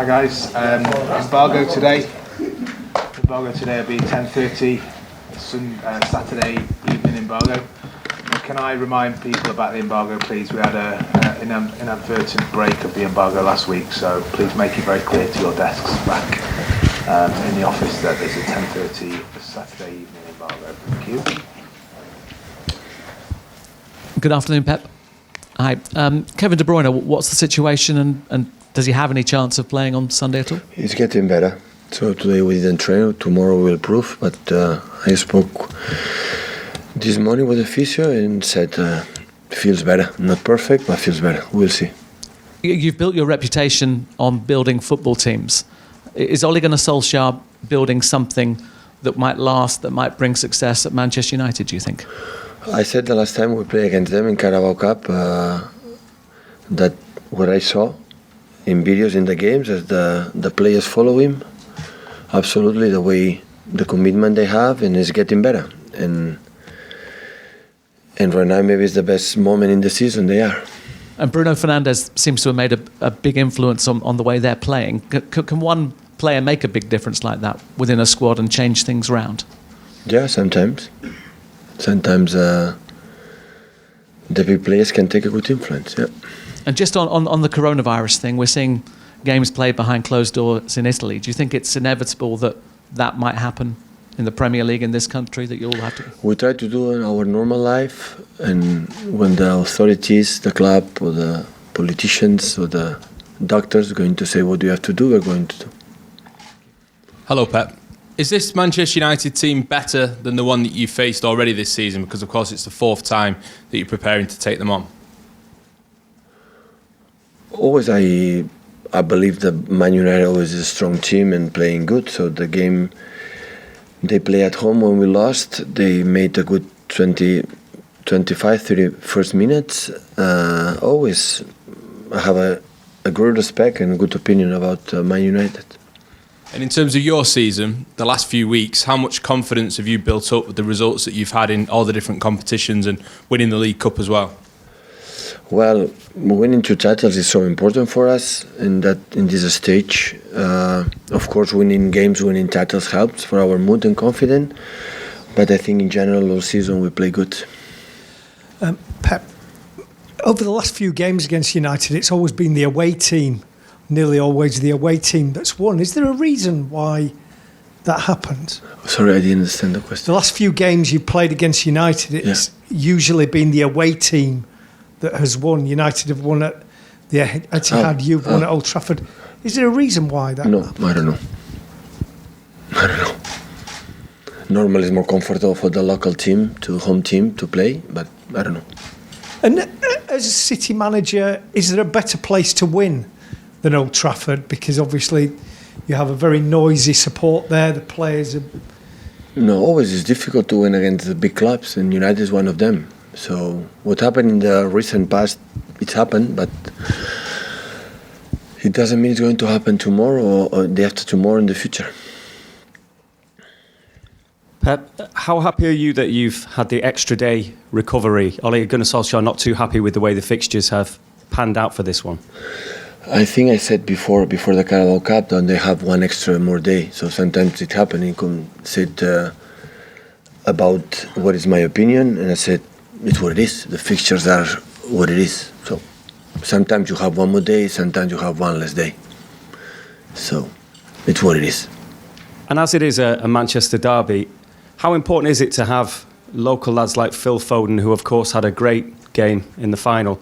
Hi guys. Embargo today. Embargo today will be 10:30. Saturday evening embargo. Can I remind people about the embargo, please? We had an inadvertent break of the embargo last week, so please make it very clear to your desks back in the office that there's a 10:30 Saturday evening embargo. Thank you. Good afternoon, Pep. Hi. Kevin De Bruyne, what's the situation and does he have any chance of playing on Sunday at all? He's getting better. So today we didn't train, tomorrow we'll prove, but I spoke this morning with the physio and said feels better. Not perfect, but feels better. We'll see. You've built your reputation on building football teams. Is Ole Gunnar Solskjaer building something that might last, that might bring success at Manchester United, do you think? I said the last time we played against them in Carabao Cup that what I saw in videos in the games as the players follow him, absolutely the way, the commitment they have, and it's getting better. And right now maybe it's the best moment in the season they are. And Bruno Fernandes seems to have made a big influence on the way they're playing. Can one player make a big difference like that within a squad and change things around? Yeah, sometimes. Sometimes the big players can take a good influence, yeah. And just on the coronavirus thing, we're seeing games played behind closed doors in Italy. Do you think it's inevitable that might happen in the Premier League in this country, that you'll have to? We try to do in our normal life, and when the authorities, the club or the politicians or the doctors are going to say what you have to do, we're going to do. Hello, Pep. Is this Manchester United team better than the one that you faced already this season? Because, of course, it's the fourth time that you're preparing to take them on. Always I believe that Man United always is a strong team and playing good. So the game they play at home when we lost, they made a good 25, 30 first minutes. Always I have a great respect and a good opinion about Man United. And in terms of your season, the last few weeks, how much confidence have you built up with the results that you've had in all the different competitions and winning the League Cup as well? Well, winning 2 titles is so important for us in this stage. Of course, winning games, winning titles helps for our mood and confidence. But I think in general, all season we play good. Pep, over the last few games against United, it's always been the away team, nearly always the away team that's won. Is there a reason why that happens? Sorry, I didn't understand the question. The last few games you played against United, it's usually been the away team that has won. United have won at the Etihad, you've won at Old Trafford. Is there a reason why that happens? I don't know. Normally it's more comfortable for the local team, home team to play, but I don't know. And as a City manager, is there a better place to win than Old Trafford? Because obviously you have a very noisy support there, the players are... No, always it's difficult to win against the big clubs, and United is one of them. So what happened in the recent past, it's happened, but it doesn't mean it's going to happen tomorrow or the after tomorrow in the future. Pep, how happy are you that you've had the extra day recovery? Ole Gunnar Solskjaer not too happy with the way the fixtures have panned out for this one? I think I said before the Carabao Cup that they have one extra more day. So sometimes it happens. You can say about what is my opinion, and I said it's what it is. The fixtures are what it is. So sometimes you have one more day, sometimes you have one less day. So it's what it is. And as it is a Manchester derby, how important is it to have local lads like Phil Foden, who of course had a great game in the final,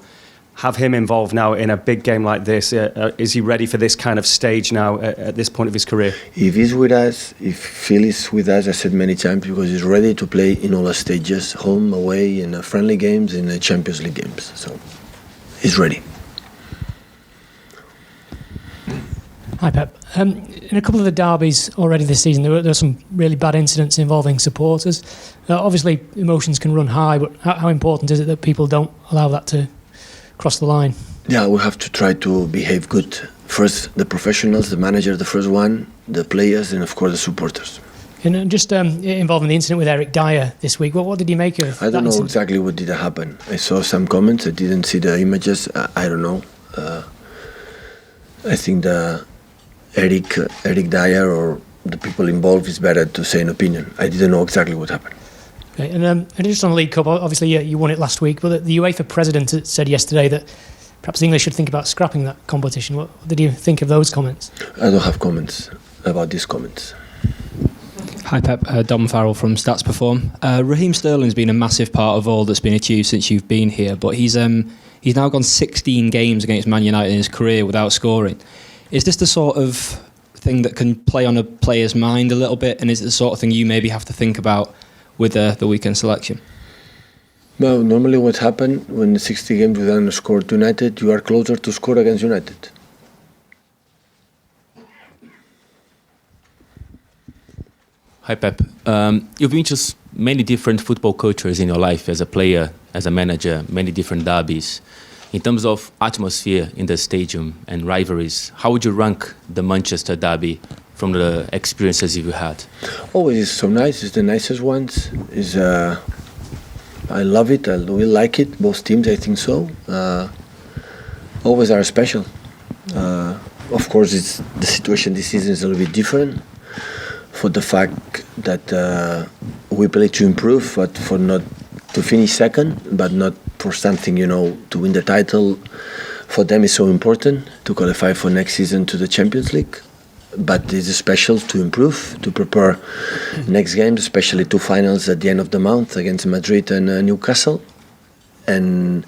have him involved now in a big game like this? Is he ready for this kind of stage now at this point of his career? If he's with us, if Phil is with us, I said many times, because he's ready to play in all the stages, home, away, in friendly games, in the Champions League games. So he's ready. Hi, Pep. In a couple of the derbies already this season, there were some really bad incidents involving supporters. Obviously, emotions can run high, but how important is it that people don't allow that to cross the line? Yeah, we have to try to behave good. First, the professionals, the manager, the first one, the players, and of course the supporters. And just involving the incident with Eric Dyer this week, what did you make of that? I don't know incident? exactly what did happen. I saw some comments. I didn't see the images. I don't know. I think Eric Dyer or the people involved, it's better to say an opinion. I didn't know exactly what happened. Okay, and just on the League Cup, obviously you won it last week, but the UEFA president said yesterday that perhaps the English should think about scrapping that competition. What did you think of those comments? I don't have comments about these comments. Hi Pep, Dom Farrell from Stats Perform. Raheem Sterling's been a massive part of all that's been achieved since you've been here, but he's now gone 16 games against Man United in his career without scoring. Is this the sort of thing that can play on a player's mind a little bit, and is it the sort of thing you maybe have to think about with the weekend selection? Well, normally what happens when 60 games without score to United, you are closer to score against United. Hi Pep. You've been just many different football cultures in your life as a player, as a manager, many different derbies. In terms of atmosphere in the stadium and rivalries, how would you rank the Manchester derby from the experiences you've had? Oh, it's so nice. It's the nicest ones. I love it. I really like it. Both teams, I think so. Always are special. Of course, the situation this season is a little bit different for the fact that we play to improve, but for not to finish second, but not for something, to win the title. For them, it's so important to qualify for next season to the Champions League. But it's special to improve, to prepare next games, especially two finals at the end of the month against Madrid and Newcastle, and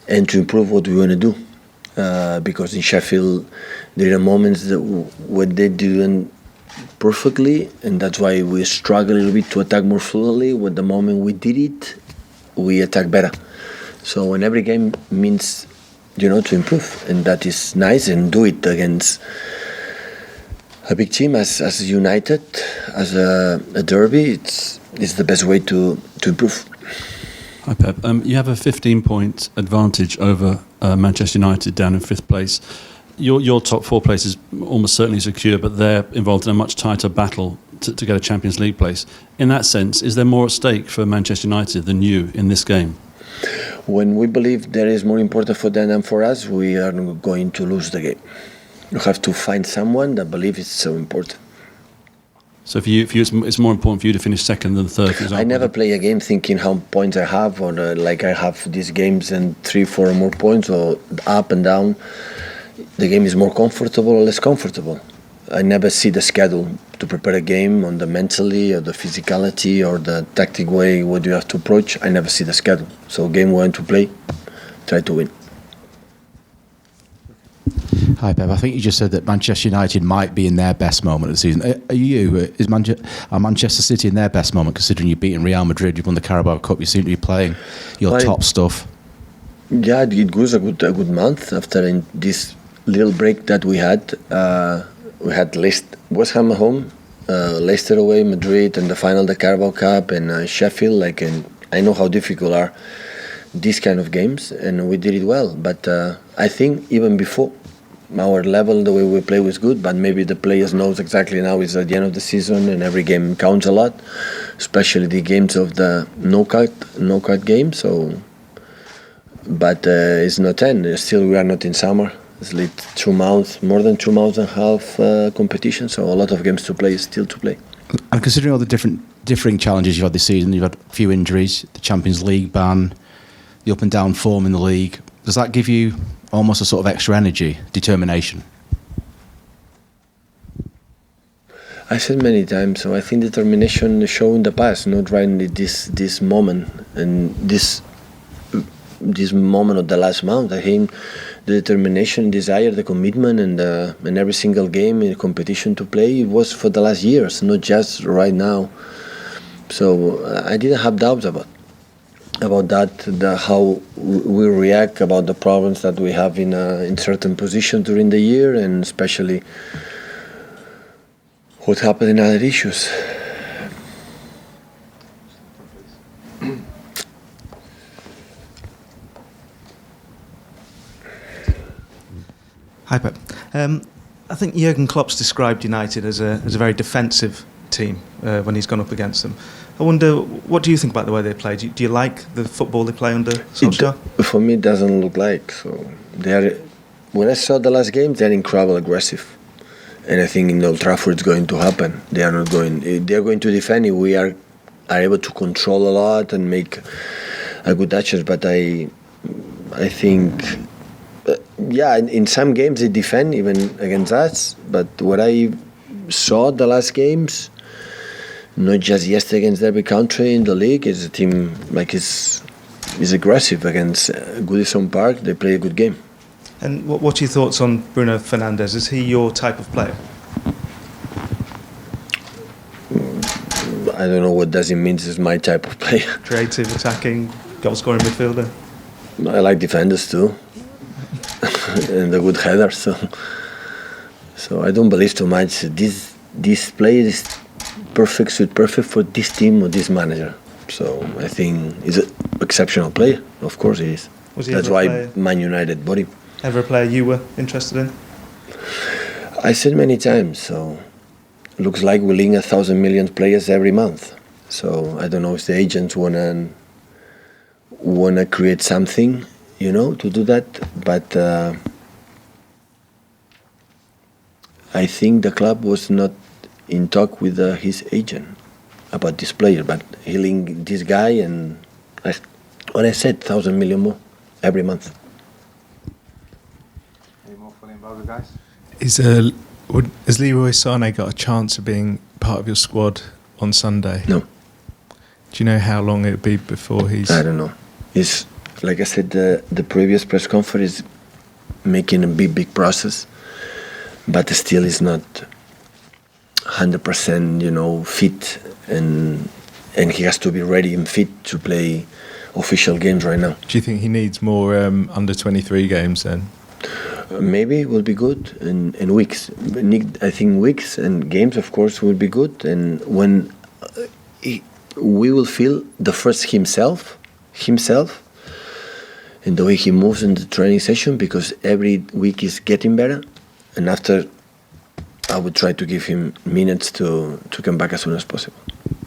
to improve what we want to do. Because in Sheffield, there are moments where they didn't perfectly, and that's why we struggle a little bit to attack more fluidly. When the moment we did it, we attack better. So in every game means, to improve, and that is nice, and do it against a big team as United, as a derby. It's the best way to improve. Hi Pep. You have a 15-point advantage over Manchester United down in 5th place. Your top 4 place is almost certainly secure, but they're involved in a much tighter battle to get a Champions League place. In that sense, is there more at stake for Manchester United than you in this game? When we believe there is more important for them than for us, we are going to lose the game. You have to find someone that believes it's so important. So for you, it's more important for you to finish second than third, for example? I never play a game thinking how points I have, or like I have these games and 3-4 more points, or up and down. The game is more comfortable or less comfortable. I never see the schedule to prepare a game on the mentally or the physicality or the tactic way what you have to approach. I never see the schedule. So game we want to play, try to win. Hi Pep, I think you just said that Manchester United might be in their best moment of the season. Are Manchester City in their best moment, considering you've beaten Real Madrid, you've won the Carabao Cup, you seem to be playing your top stuff? Yeah, it was a good month after this little break that we had. We had West Ham at home, Leicester away, Madrid, and the final, the Carabao Cup, and Sheffield. And I know how difficult are these kind of games, and we did it well. But I think even before, our level, the way we play was good, but maybe the players knows exactly now it's at the end of the season and every game counts a lot, especially the games of the knockout game. So, but it's not 10. Still, we are not in summer. It's like more than 2 months and a half competition. So a lot of games to play, still to play. And considering all the differing challenges you've had this season, you've had a few injuries, the Champions League ban, the up and down form in the league. Does that give you almost a sort of extra energy, determination? I said many times, so I think determination show in the past, not right in this moment and this moment of the last month. I think the determination, desire, the commitment, and every single game in competition to play, it was for the last years, not just right now. So I didn't have doubts about that, how we react, about the problems that we have in certain positions during the year, and especially what happened in other issues. Hi Pep. I think Jurgen Klopp's described United as a very defensive team when he's gone up against them. I wonder, what do you think about the way they play? Do you like the football they play under Solskjaer? For me, it doesn't look like so. When I saw the last game, they're incredibly aggressive, and I think in Old Trafford it's going to happen. They are not going. They are going to defend it. We are able to control a lot and make a good actions. But I think, in some games they defend even against us. But what I saw the last games, not just yesterday against Derby County in the league, is a team like is aggressive against Goodison Park. They play a good game. And what are your thoughts on Bruno Fernandes? Is he your type of player? I don't know what does it mean. This is my type of player. Creative, attacking, goal-scoring midfielder? I like defenders too. And a good header, so I don't believe too much. This player is perfect for this team or this manager. So I think he's an exceptional player. Of course he is. That's why Man United bought him. Ever a player you were interested in? I said many times. So looks like we link 1,000 million players every month. So I don't know if the agents wanna create something, to do that. But I think the club was not in talk with his agent about this player, but he linked this guy, and what I said, 1,000 million more every month. Any more for the Embargo guys? Has Leroy Sané got a chance of being part of your squad on Sunday? No. Do you know how long it would be before he's... I don't know. It's, like I said, the previous press conference is making a big process, but still is not 100%, fit, and he has to be ready and fit to play official games right now. Do you think he needs more under 23 games then? Maybe it will be good in weeks. I think weeks and games, of course, will be good. And when we will feel the first himself, and the way he moves in the training session, because every week is getting better. And after, I would try to give him minutes to come back as soon as possible.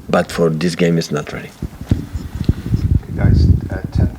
But for this game, it's not ready. Okay, guys, 10